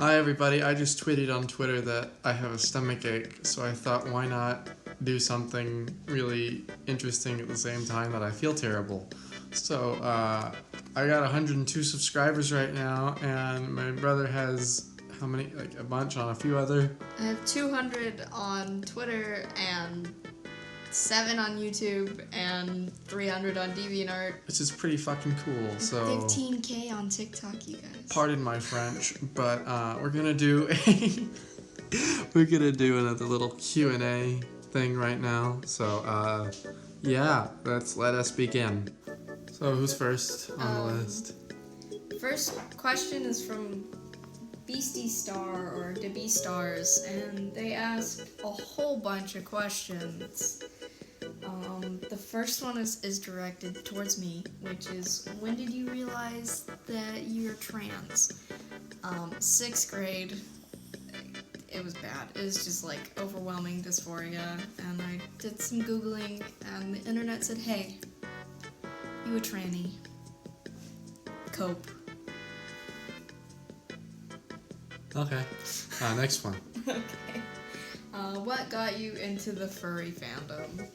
Hi everybody, I just tweeted on Twitter that I have a stomach ache, so I thought why not do something really interesting at the same time that I feel terrible. So, I got 102 subscribers right now, and my brother has, how many? Like a bunch on a few other. I have 200 on Twitter and 7 on YouTube and 300 on DeviantArt. Which is pretty fucking cool, so... 15K on TikTok, you guys. Pardon my French, but we're gonna do a... we're gonna do another little Q&A thing right now, so yeah, let us begin. So who's first on the list? First question is from Beastie Star or the Beastars, and they ask a whole bunch of questions. The first one is directed towards me, which is, when did you realize that you're trans? 6th grade. It was bad. It was just like overwhelming dysphoria, and I did some Googling, and the internet said, hey, you a tranny. Cope. Okay. Next one. Okay. What got you into the furry fandom?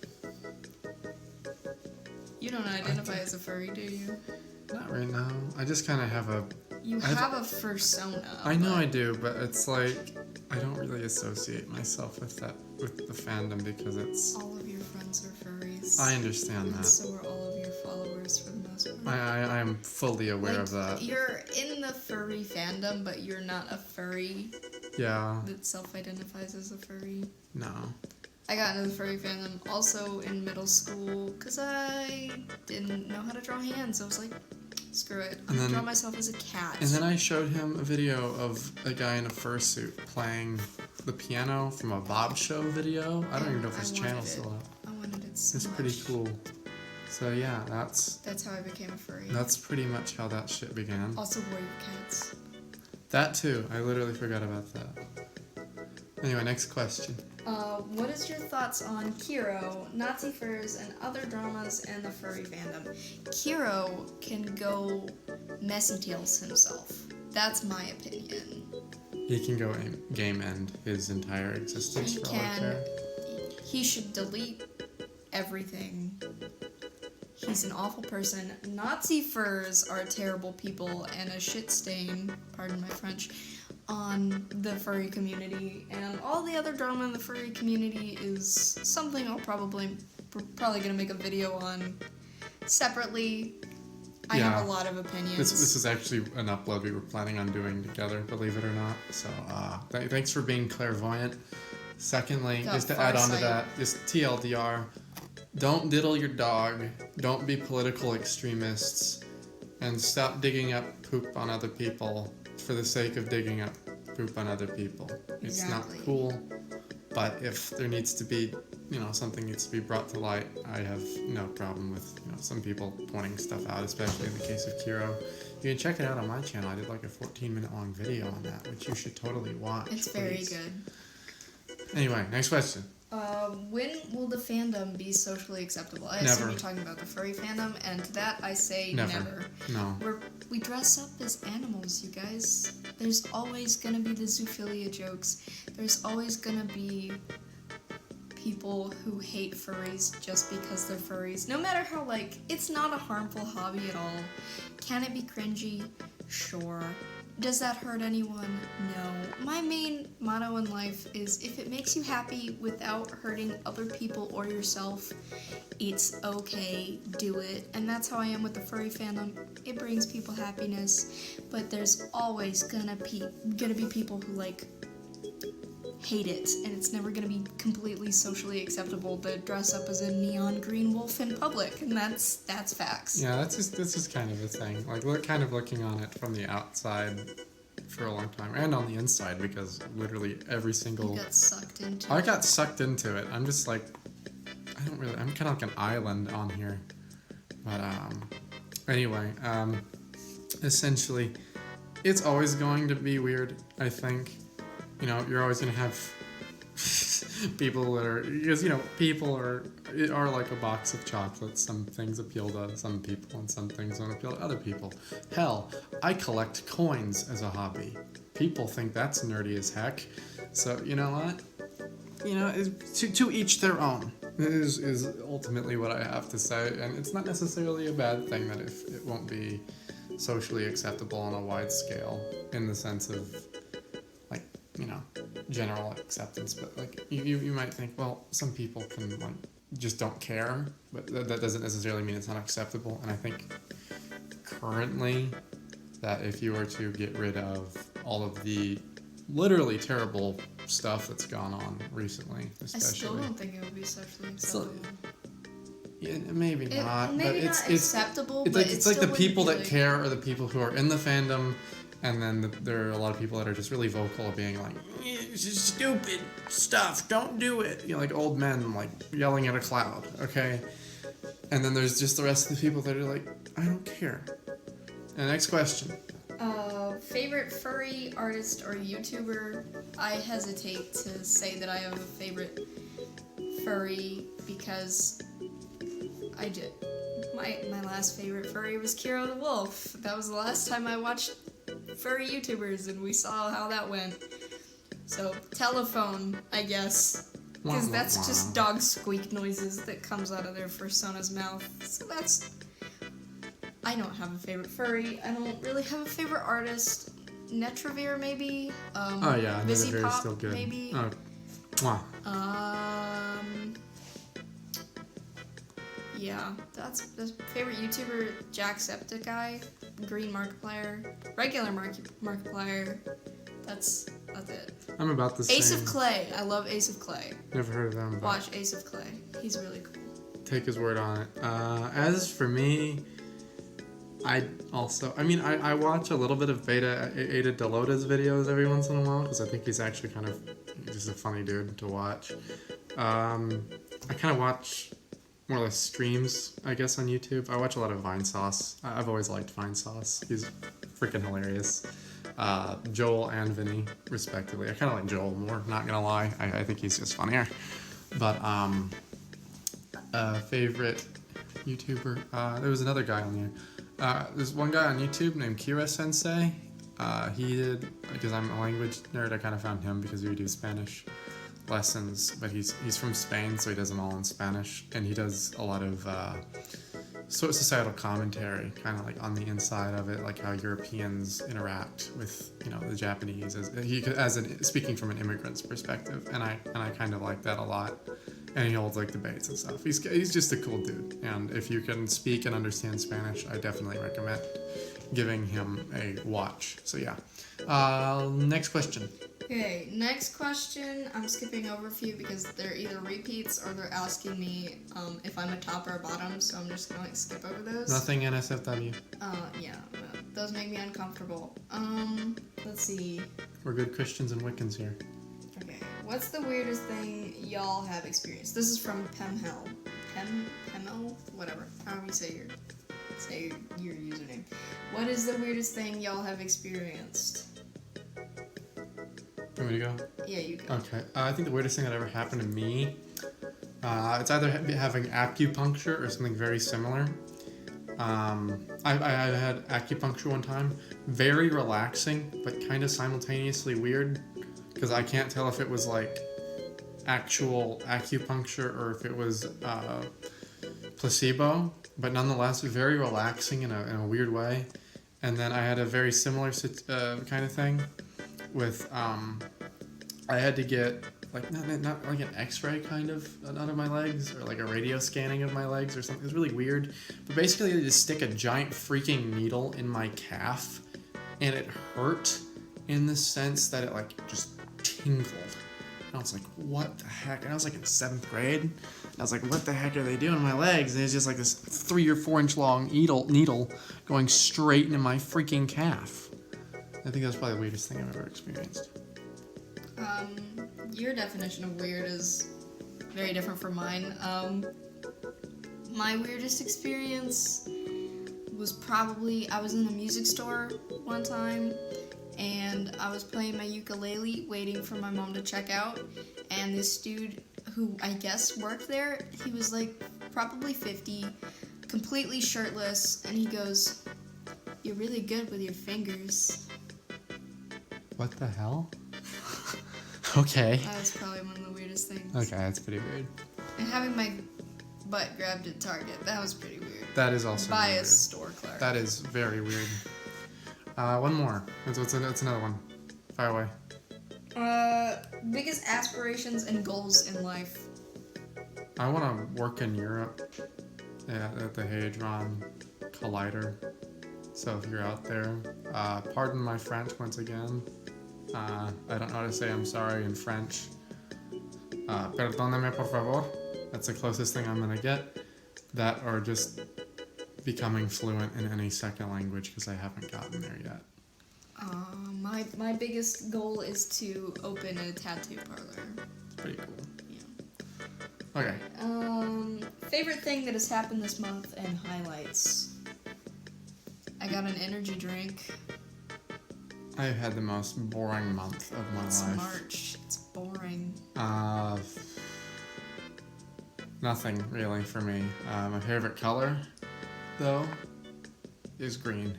You don't identify as a furry, do you? Not right now. I just kind of have a... You have a fursona. I know I do, but it's like, I don't really associate myself with the fandom because it's... All of your friends are furries. I understand that. So are all of your followers for the most part. I am fully aware of that. You're in the furry fandom, but you're not a furry. Yeah. That self-identifies as a furry. No. I got into the furry fandom also in middle school because I didn't know how to draw hands. I was like, screw it. I'm gonna draw myself as a cat. And then I showed him a video of a guy in a fursuit playing the piano from a Bob Show video. I don't even know if his channel's still up. I wanted it so It's much. pretty cool. So yeah, that's how I became a furry. That's pretty much how that shit began. Also warrior cats. That too. I literally forgot about that. Anyway, next question. What is your thoughts on Kiro, Nazi furs, and other dramas in the furry fandom? Kiro can go messy tails himself. That's my opinion. He can go game end his entire existence for all I care. He should delete everything. He's an awful person. Nazi furs are terrible people and a shit stain, pardon my French, on the furry community, and all the other drama in the furry community is something I'll probably gonna make a video on separately. I have a lot of opinions. This is actually an upload we were planning on doing together, believe it or not. So thanks for being clairvoyant. Secondly, just to add on to that, just TLDR, don't diddle your dog, don't be political extremists, and stop digging up poop on other people for the sake of digging up poop on other people. It's not cool, but if there needs to be, something needs to be brought to light, I have no problem with, some people pointing stuff out, especially in the case of Kiro. You can check it out on my channel. I did like a 14-minute long video on that, which you should totally watch. It's very good. Anyway, next question. When will the fandom be socially acceptable? I assume you're talking about the furry fandom, and to that I say never. No. We dress up as animals, you guys. There's always gonna be the zoophilia jokes. There's always gonna be people who hate furries just because they're furries. No matter how, it's not a harmful hobby at all. Can it be cringy? Sure. Does that hurt anyone? No. My main motto in life is, if it makes you happy without hurting other people or yourself, it's okay, do it. And that's how I am with the furry fandom. It brings people happiness, but there's always gonna be people who hate it, and it's never gonna be completely socially acceptable to dress up as a neon green wolf in public, and that's facts. Yeah, this is kind of a thing. Looking on it from the outside for a long time, and on the inside, because literally every single... You got sucked into I got sucked into it. I'm just I'm kind of like an island on here. But, anyway, essentially, it's always going to be weird, I think. You're always going to have people that are, because, people are like a box of chocolates. Some things appeal to some people and some things don't appeal to other people. Hell, I collect coins as a hobby. people think that's nerdy as heck. So you know what? To each their own is ultimately what I have to say, and it's not necessarily a bad thing that if it won't be socially acceptable on a wide scale in the sense of like general acceptance, but like you might think, well, some people can like just don't care, but that doesn't necessarily mean it's not acceptable. And I think currently that if you were to get rid of all of the literally terrible stuff that's gone on recently, especially. I still don't think it would be sexually acceptable. Yeah, maybe not. Maybe but not acceptable, it's but like it's like the people that like... care are the people who are in the fandom, and then there are a lot of people that are just really vocal of being like, "This is stupid stuff. Don't do it." Like old men like yelling at a cloud. Okay, and then there's just the rest of the people that are like, "I don't care." And next question. Favorite furry artist or YouTuber? I hesitate to say that I have a favorite furry because I did. My last favorite furry was Kiro the Wolf. That was the last time I watched furry YouTubers, and we saw how that went. So, Telephone, I guess. Because that's just dog squeak noises that comes out of their persona's mouth. So that's... I don't have a favorite furry. I don't really have a favorite artist. Netravir, maybe? Oh yeah, Netravir is still good. Maybe? Oh. Yeah, that's the favorite YouTuber, Jacksepticeye, Green Markiplier, regular Markiplier. That's it. I'm about the same. Ace of Clay. I love Ace of Clay. Never heard of them. But watch Ace of Clay. He's really cool. Take his word on it. As for me, I watch a little bit of Ada Delota's videos every once in a while because I think he's actually kind of just a funny dude to watch. I kind of watch more or less streams, I guess, on YouTube. I watch a lot of Vinesauce. I've always liked Vinesauce. He's freaking hilarious. Joel and Vinny, respectively. I kind of like Joel more, not gonna lie. I think he's just funnier. But favorite YouTuber, there was another guy on there. There's one guy on YouTube named Kira Sensei. He did, because I'm a language nerd, I kind of found him because he would do Spanish lessons, but he's from Spain, so he does them all in Spanish, and he does a lot of sort of societal commentary, kind of like on the inside of it, like how Europeans interact with the Japanese, speaking from an immigrant's perspective, and I kind of like that a lot. And he holds like debates and stuff. He's just a cool dude. And if you can speak and understand Spanish, I definitely recommend giving him a watch. So yeah. Next question. Okay, next question. I'm skipping over a few because they're either repeats or they're asking me if I'm a top or a bottom. So I'm just gonna skip over those. Nothing NSFW. Yeah. Those make me uncomfortable. Let's see. We're good Christians and Wiccans here. Okay. What's the weirdest thing y'all have experienced? This is from Pemhel. Pemhel? Whatever. However you say your username. What is the weirdest thing y'all have experienced? Want me to go? Yeah, you go. Okay. I think the weirdest thing that ever happened to me, it's either having acupuncture or something very similar. I had acupuncture one time. Very relaxing, but kind of simultaneously weird. Because I can't tell if it was like actual acupuncture or if it was placebo, but nonetheless very relaxing in a weird way. And then I had a very similar kind of thing with I had to get like not like an X-ray kind of out of my legs or like a radio scanning of my legs or something. It was really weird. But basically they just stick a giant freaking needle in my calf, and it hurt in the sense that it like just tingled. And I was like, what the heck? And I was like in 7th grade. And I was like, what the heck are they doing to my legs? And it's just like this 3 or 4 inch long needle going straight into my freaking calf. I think that's probably the weirdest thing I've ever experienced. Your definition of weird is very different from mine. My weirdest experience was probably, I was in a music store one time, and I was playing my ukulele, waiting for my mom to check out, and this dude who I guess worked there, he was like probably 50, completely shirtless, and he goes, "You're really good with your fingers." What the hell? Okay. That was probably one of the weirdest things. Okay, that's pretty weird. And having my butt grabbed at Target, that was pretty weird. That is also By weird. a store clerk. That is very weird. One more. What's another one? Fire away. Biggest aspirations and goals in life. I want to work in Europe. Yeah, at the Hadron Collider. So if you're out there, pardon my French once again. I don't know how to say I'm sorry in French. Perdóname por favor. That's the closest thing I'm gonna get. That or just becoming fluent in any second language because I haven't gotten there yet. My biggest goal is to open a tattoo parlor. It's pretty cool. Yeah. Okay. Favorite thing that has happened this month and highlights. I got an energy drink. I've had the most boring month of my It's life. March. It's boring. Nothing really for me. My favorite color, though, is green.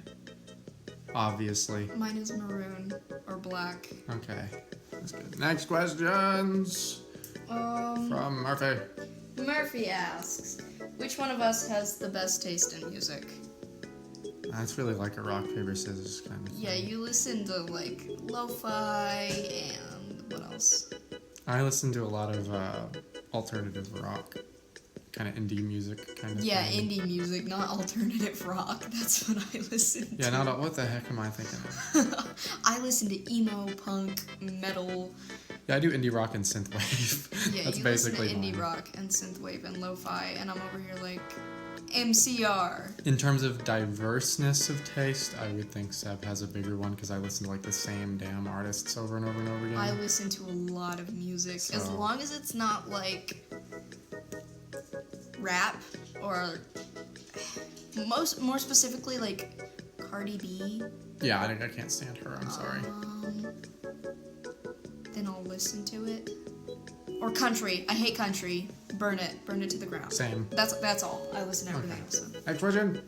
Obviously. Mine is maroon or black. Okay, that's good. Next questions from Murphy. Murphy asks, which one of us has the best taste in music? That's really like a rock, paper, scissors kind of thing. Yeah, you listen to like lo-fi and what else? I listen to a lot of alternative rock, kind of indie music kind of Yeah, thing. indie music, not alternative rock. That's what I listen to. Yeah, not what the heck am I thinking of? I listen to emo, punk, metal. Yeah, I do indie rock and synthwave. Yeah, That's you basically listen to indie mine. rock and synthwave and lo-fi, and I'm over here like MCR. In terms of diverseness of taste, I would think Seb has a bigger one because I listen to like the same damn artists over and over and over again. I listen to a lot of music, as So- long as it's not like rap or more specifically like Cardi B. Yeah, I can't stand her. I'm sorry. Then I'll listen to it. Or country. I hate country. Burn it to the ground. Same. That's all. I listen to everything Okay. else. So. Next question.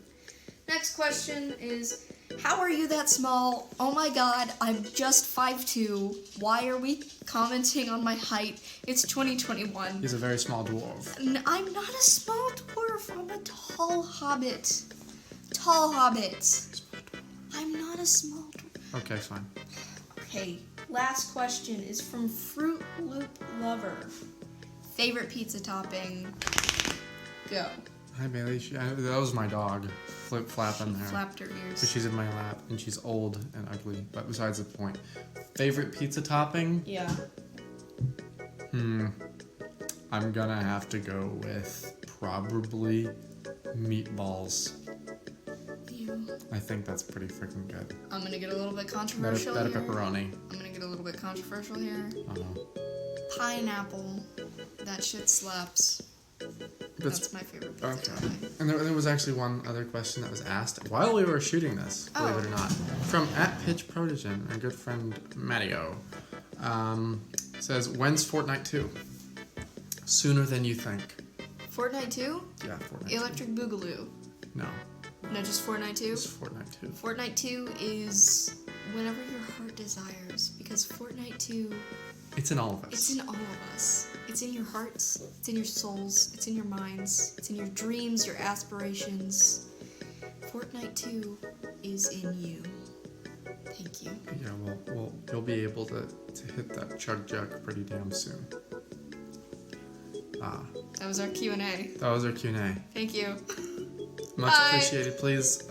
Next question is, how are you that small? Oh my god, I'm just 5'2". Why are we commenting on my height? It's 2021. He's a very small dwarf. I'm not a small dwarf. I'm a tall hobbit. Tall hobbit. I'm not a small dwarf. Okay, fine. Okay, last question is from Fruit Loop Lover. Favorite pizza topping? Go. Hi, Bailey. That was my dog. Flapping there. Flapped her But ears. she's in my lap, and she's old and ugly. But besides the point. Favorite pizza topping? Yeah. I'm gonna have to go with probably meatballs. Ew. I think that's pretty freaking good. I'm gonna get a little bit controversial Better here. pepperoni. I'm gonna get a little bit controversial here. Uh-huh. Pineapple. That shit slaps. That's my favorite pizza Okay. topping. And there was actually one other question that was asked while we were shooting this, believe it or not, from @PitchProtogen, a good friend Matteo. Says, when's Fortnite 2? Sooner than you think. Fortnite 2? Yeah, Fortnite 2. Electric Boogaloo. No, No, just Fortnite 2? it's Fortnite 2. Fortnite 2 is whenever your heart desires, because Fortnite 2, It's in all of us. it's in all of us. It's in your hearts, it's in your souls, it's in your minds, it's in your dreams, your aspirations. Fortnite 2 is in you. Thank you. Yeah, well, you'll be able to hit that chug jug pretty damn soon. That was our Q&A. That was our Q&A. Thank you. Much Bye. appreciated. Please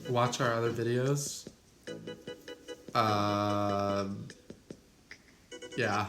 watch our other videos. Yeah.